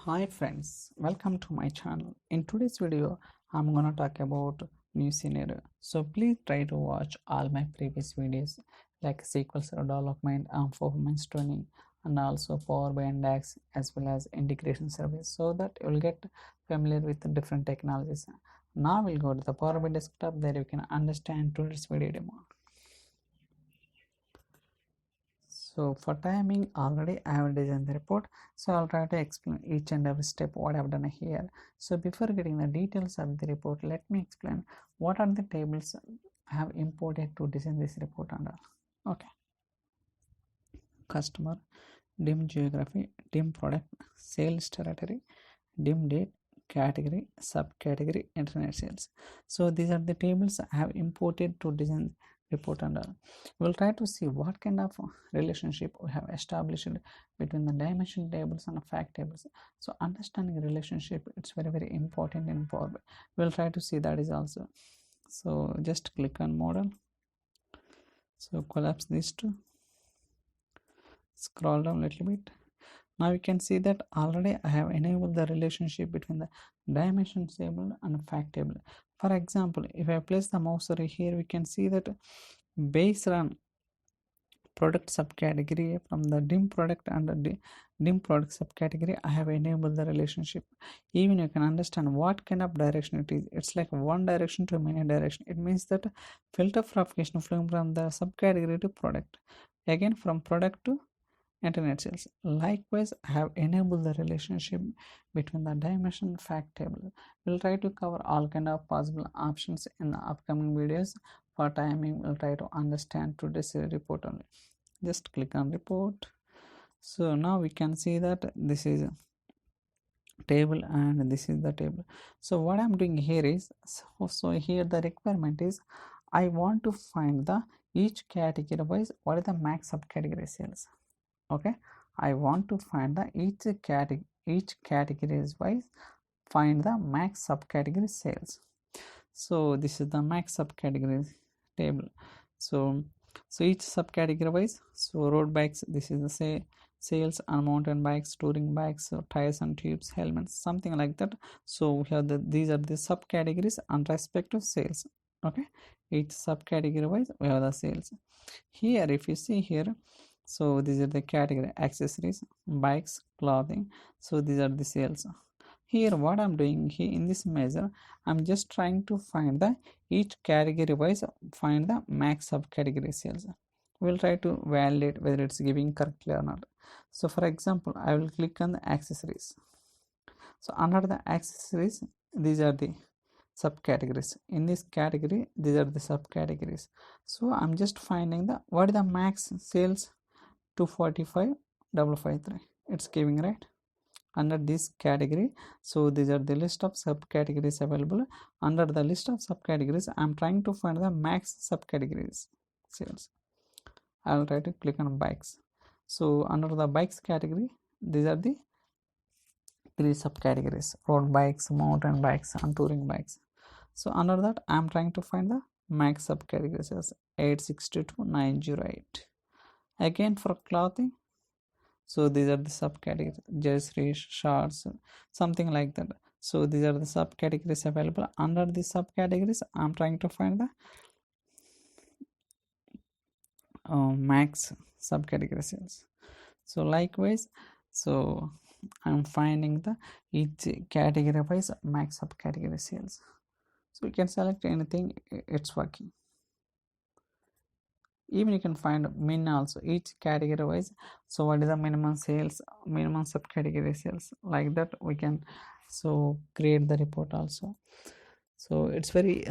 Hi friends, welcome to my channel. In today's video I'm gonna talk about new scenario, so please try to watch all my previous videos like SQL Server development and performance tuning and also Power BI and DAX as well as integration service, so that you will get familiar with the different technologies. Now we'll go to the Power BI desktop. There you can understand today's video demo. So for timing, already I have designed the report, so I'll try to explain each and every step what I've done here. So before getting the details of the report, let me explain what are the tables I have imported to design this report under. Okay, customer, dim geography, dim product, sales territory, dim date, category, subcategory, internet sales. So these are the tables I have imported to design report under. We'll try to see what kind of relationship we have established between the dimension tables and fact tables. So understanding relationship, it's very important in Power BI. We'll try to see that is also. So just click on model, so collapse these two, scroll down a little bit. Now you can see that already I have enabled the relationship between the dimension table and fact table. For example, if I place the mouse over here, we can see that based on product subcategory, from the dim product and the dim product subcategory, I have enabled the relationship. Even you can understand what kind of direction it is. It's like one direction to many direction. It means that filter propagation flowing from the subcategory to product, again from product to internet sales. Likewise, I have enabled the relationship between the dimension fact table. We'll try to cover all kind of possible options in the upcoming videos. For timing, we'll try to understand today's report only. Just click on report. So now we can see that this is a table and this is the table. So what I'm doing here is, so here the requirement is I want to find the each category wise what is the max subcategory sales. Okay, I want to find the each categories wise find the max subcategory sales. So this is the max subcategory table. So each subcategory wise, so road bikes, this is the sales, and mountain bikes, touring bikes, so tires and tubes, helmets, something like that. So we have these are the subcategories and respective sales. Okay, each subcategory wise we have the sales. Here if you see here, so these are the category: accessories, bikes, clothing. So these are the sales. Here what I'm doing here in this measure, I'm just trying to find the each category wise find the max subcategory sales. We'll try to validate whether it's giving correctly or not. So for example, I will click on the accessories. So under the accessories, these are the subcategories. In this category, these are the subcategories. So I'm just finding the what is the max sales. 245,553, it's giving right under this category. So these are the list of subcategories available. Under the list of subcategories, I'm trying to find the max subcategories sales. I'll try to click on bikes. So under the bikes category, these are the three subcategories: road bikes, mountain bikes, and touring bikes. So under that, I'm trying to find the max subcategories as 862,908. Again for clothing, so these are the subcategories: jersey, shorts, something like that. So these are the subcategories available. Under the subcategories, I'm trying to find the max subcategory sales. So likewise, so I'm finding the each category wise max subcategory sales. So you can select anything, it's working. Even you can find min also, each category wise. So what is the minimum sales, minimum subcategory sales, like that we can so create the report also. So it's very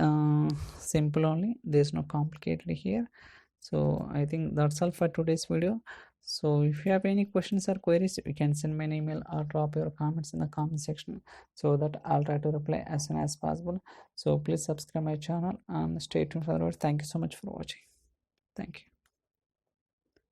simple only, there's no complicated here. So I think that's all for today's video. So if you have any questions or queries, you can send me an email or drop your comments in the comment section, so that I'll try to reply as soon as possible. So please subscribe my channel and stay tuned for the. Thank you so much for watching. Thank you.